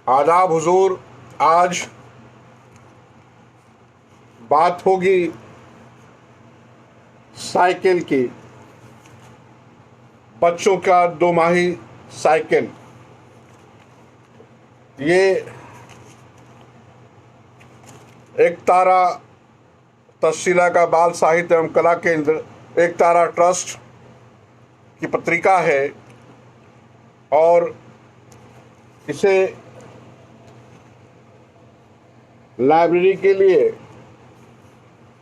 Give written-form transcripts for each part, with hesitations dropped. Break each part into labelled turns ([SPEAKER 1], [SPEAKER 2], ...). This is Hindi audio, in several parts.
[SPEAKER 1] आदाब हुजूर। आज बात होगी साइकिल की। बच्चों का 2 माही साइकिल, ये एक तारा तक्षशिला का बाल साहित्य एवं कला केंद्र एक तारा ट्रस्ट की पत्रिका है और इसे लाइब्रेरी के लिए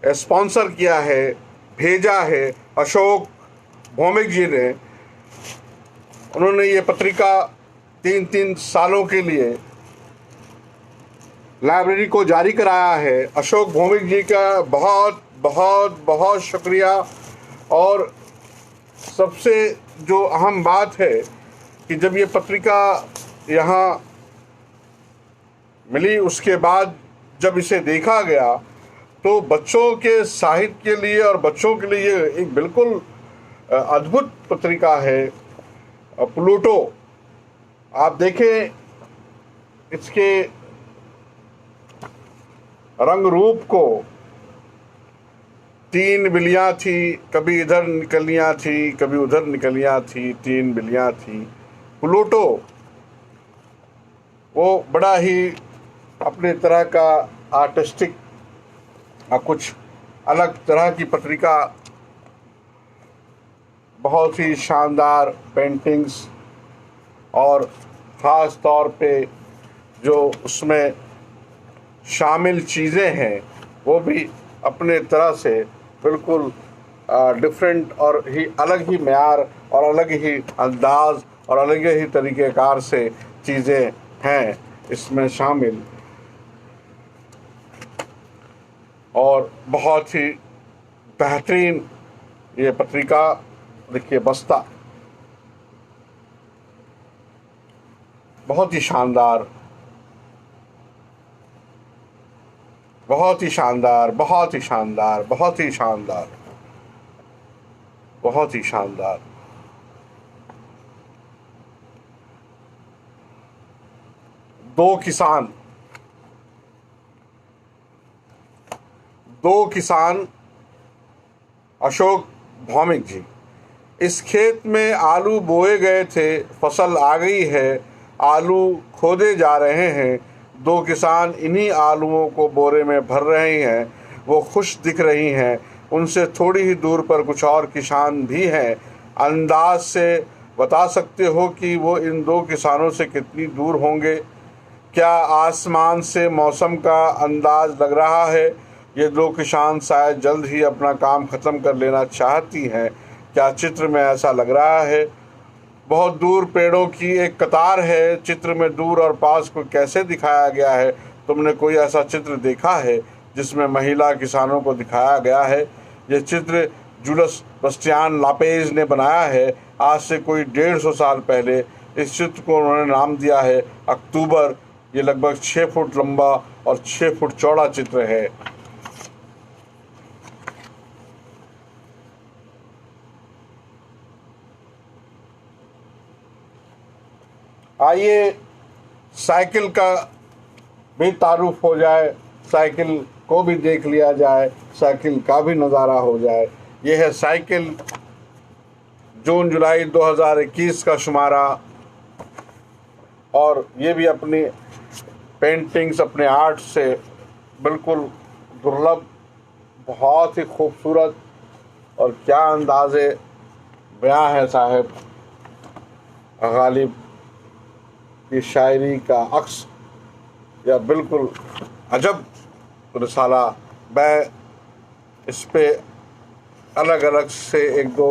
[SPEAKER 1] स्पॉन्सर किया है, भेजा है अशोक भौमिक जी ने। उन्होंने ये पत्रिका 3 सालों के लिए लाइब्रेरी को जारी कराया है। अशोक भौमिक जी का बहुत बहुत बहुत शुक्रिया। और सबसे जो अहम बात है कि जब ये पत्रिका यहाँ मिली, उसके बाद जब इसे देखा गया तो बच्चों के साहित्य के लिए और बच्चों के लिए एक बिल्कुल अद्भुत पत्रिका है। प्लूटो, आप देखें इसके रंग रूप को। 3 बिल्लियाँ थी, कभी इधर निकलियाँ थी, कभी उधर निकलियाँ थी, 3 बिल्लियाँ थी। प्लूटो वो बड़ा ही अपने तरह का आर्टिस्टिक कुछ अलग तरह की पत्रिका, बहुत ही शानदार पेंटिंग्स और ख़ास तौर पे जो उसमें शामिल चीज़ें हैं वो भी अपने तरह से बिल्कुल डिफरेंट और ही अलग ही म्यार और अलग ही अंदाज और अलग ही तरीक़ेकार से चीज़ें हैं इसमें शामिल। और बहुत ही बेहतरीन ये पत्रिका। देखिए बस्ता बहुत ही शानदार, बहुत ही शानदार, बहुत ही शानदार, बहुत ही शानदार, बहुत ही शानदार। दो किसान अशोक भौमिक जी। इस खेत में आलू बोए गए थे, फसल आ गई है, आलू खोदे जा रहे हैं। 2 किसान इन्हीं आलूओं को बोरे में भर रहे हैं। वो खुश दिख रही हैं। उनसे थोड़ी ही दूर पर कुछ और किसान भी हैं। अंदाज से बता सकते हो कि वो इन 2 किसानों से कितनी दूर होंगे? क्या आसमान से मौसम का अंदाज लग रहा है? ये 2 किसान शायद जल्द ही अपना काम ख़त्म कर लेना चाहती हैं। क्या चित्र में ऐसा लग रहा है? बहुत दूर पेड़ों की एक कतार है। चित्र में दूर और पास को कैसे दिखाया गया है? तुमने कोई ऐसा चित्र देखा है जिसमें महिला किसानों को दिखाया गया है? यह चित्र जूलियस बस्टियान लापेज ने बनाया है आज से कोई 150 साल पहले। इस चित्र को उन्होंने नाम दिया है अक्टूबर। ये लगभग 6 फुट लंबा और 6 फुट चौड़ा चित्र है। आइए साइकिल का भी तारुफ हो जाए, साइकिल को भी देख लिया जाए, साइकिल का भी नज़ारा हो जाए। यह है साइकिल, जून जुलाई 2021 का शुमारा। और ये भी अपनी पेंटिंग्स, अपने आर्ट से बिल्कुल दुर्लभ, बहुत ही खूबसूरत। और क्या अंदाज़े बयां है साहब गालिब की शायरी का अक्स, या बिल्कुल अजब रिसाला। मैं इस पे अलग अलग से 1-2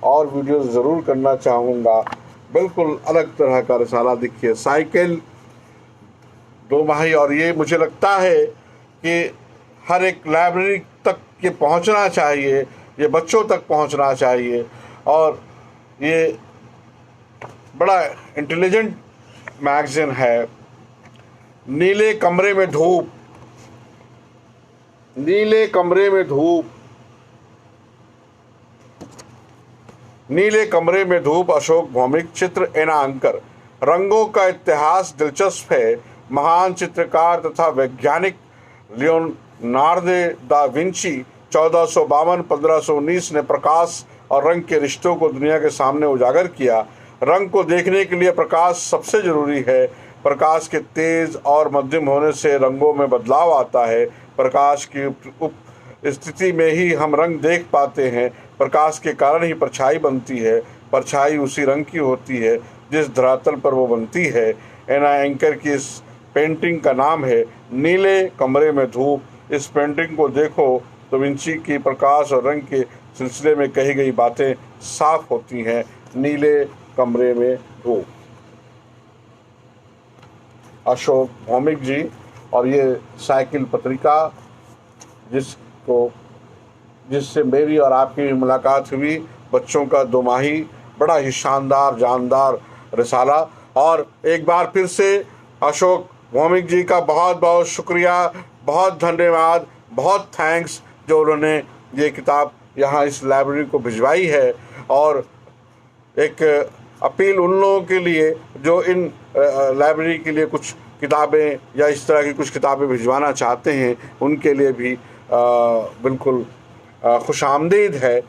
[SPEAKER 1] और वीडियोस ज़रूर करना चाहूँगा। बिल्कुल अलग तरह का रिसाला। देखिए साइकिल 2 माही, और ये मुझे लगता है कि हर एक लाइब्रेरी तक ये पहुँचना चाहिए, ये बच्चों तक पहुँचना चाहिए। और ये बड़ा इंटेलिजेंट मैगज़ीन है। नीले कमरे में धूप, नीले कमरे में धूप, नीले कमरे में धूप, अशोक भौमिक। चित्र एना अंकर। रंगों का इतिहास दिलचस्प है। महान चित्रकार तथा वैज्ञानिक लियोनार्दो दा विंची 1452-1519 ने प्रकाश और रंग के रिश्तों को दुनिया के सामने उजागर किया। रंग को देखने के लिए प्रकाश सबसे जरूरी है। प्रकाश के तेज और मध्यम होने से रंगों में बदलाव आता है। प्रकाश की उप स्थिति में ही हम रंग देख पाते हैं। प्रकाश के कारण ही परछाई बनती है। परछाई उसी रंग की होती है जिस धरातल पर वो बनती है। एना एंकर की इस पेंटिंग का नाम है नीले कमरे में धूप। इस पेंटिंग को देखो तो विंची की प्रकाश और रंग के सिलसिले में कही गई बातें साफ होती हैं। नीले कमरे में धूप, अशोक भौमिक जी। और ये साइकिल पत्रिका जिससे मेरी और आपकी भी मुलाकात हुई, बच्चों का 2 माही, बड़ा ही शानदार जानदार रिसाला। और एक बार फिर से अशोक भौमिक जी का बहुत बहुत शुक्रिया, बहुत धन्यवाद, बहुत थैंक्स जो उन्होंने ये किताब यहाँ इस लाइब्रेरी को भिजवाई है। और एक अपील उन लोगों के लिए जो इन लाइब्रेरी के लिए कुछ किताबें या इस तरह की कुछ किताबें भिजवाना चाहते हैं, उनके लिए भी बिल्कुल खुशामदीद है।